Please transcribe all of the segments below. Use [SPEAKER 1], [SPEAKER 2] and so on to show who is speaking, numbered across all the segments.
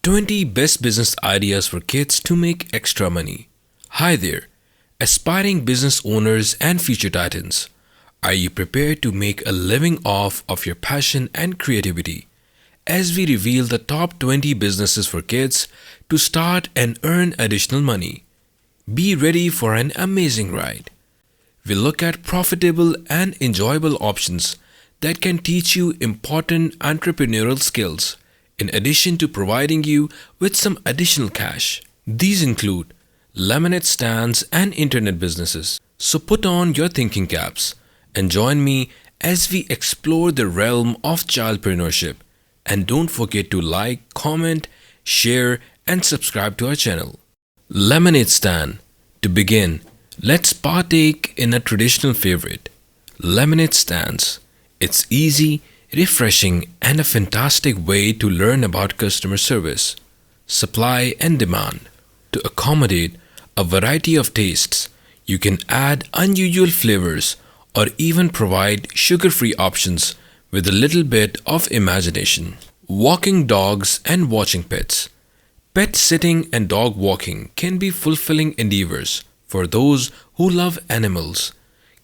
[SPEAKER 1] 20 Best Business Ideas for Kids to Make Extra Money. Hi there, aspiring business owners and future titans. Are you prepared to make a living off of your passion and creativity? As we reveal the top 20 businesses for kids to start and earn additional money. Be ready for an amazing ride. We look at profitable and enjoyable options that can teach you important entrepreneurial skills, in addition to providing you with some additional cash. These include lemonade stands and internet businesses. So put on your thinking caps and join me as we explore the realm of childpreneurship. And don't forget to like, comment, share, and subscribe to our channel. Lemonade stand. To begin, let's partake in a traditional favorite, lemonade stands. It's easy, refreshing, and a fantastic way to learn about customer service, supply, and demand. To accommodate a variety of tastes, you can add unusual flavors or even provide sugar-free options with a little bit of imagination. Walking dogs and watching pets. Pet sitting and dog walking can be fulfilling endeavors for those who love animals.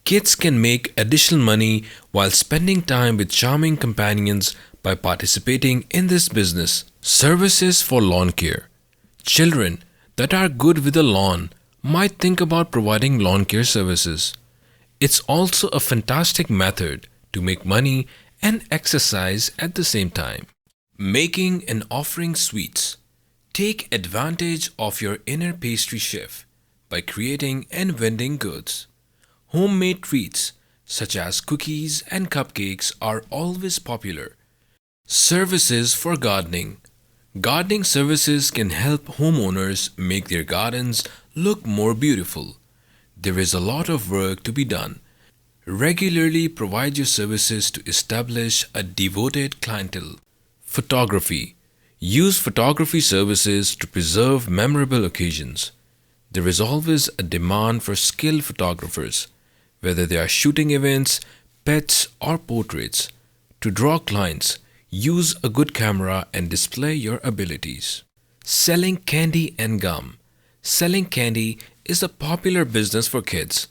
[SPEAKER 1] Kids can make additional money while spending time with charming companions by participating in this business. Services for lawn care. Children that are good with a lawn might think about providing lawn care services. It's also a fantastic method to make money and exercise at the same time. Making and offering sweets. Take advantage of your inner pastry chef by creating and vending goods. Homemade treats such as cookies and cupcakes are always popular. Services for gardening. Gardening services can help homeowners make their gardens look more beautiful. There is a lot of work to be done. Regularly provide your services to establish a devoted clientele. Photography. Use photography services to preserve memorable occasions. There is always a demand for skilled photographers, whether they are shooting events, pets, or portraits. To draw clients, use a good camera and display your abilities. Selling candy and gum. Selling candy is a popular business for kids.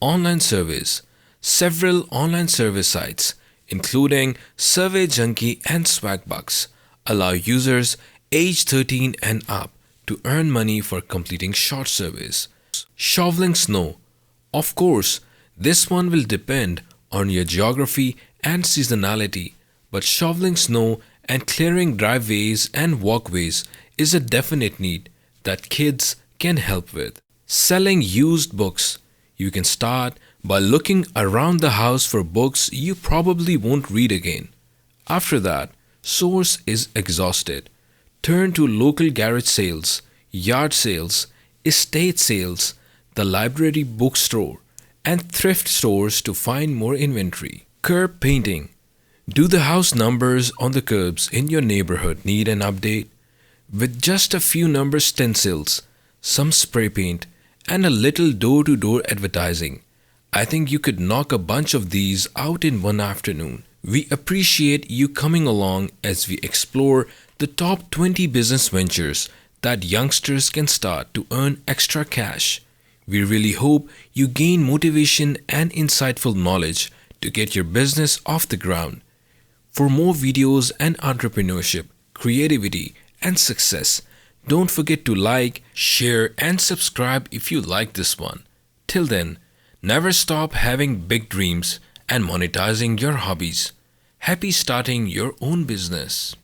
[SPEAKER 1] Online service. Several online service sites, including Survey Junkie and Swagbucks, allow users aged 13 and up to earn money for completing short surveys. Shoveling snow. Of course, this one will depend on your geography and seasonality, but shoveling snow and clearing driveways and walkways is a definite need that kids can help with. Selling used books. You can start by looking around the house for books you probably won't read again. After that, source is exhausted. Turn to local garage sales, yard sales, estate sales, the library bookstore, and thrift stores to find more inventory. Curb painting. Do the house numbers on the curbs in your neighborhood need an update? With just a few number stencils, some spray paint, and a little door-to-door advertising, I think you could knock a bunch of these out in one afternoon. We appreciate you coming along as we explore the top 20 business ventures that youngsters can start to earn extra cash. We really hope you gain motivation and insightful knowledge to get your business off the ground. For more videos and entrepreneurship, creativity, and success, don't forget to like, share, and subscribe if you like this one. Till then, never stop having big dreams and monetizing your hobbies. Happy starting your own business.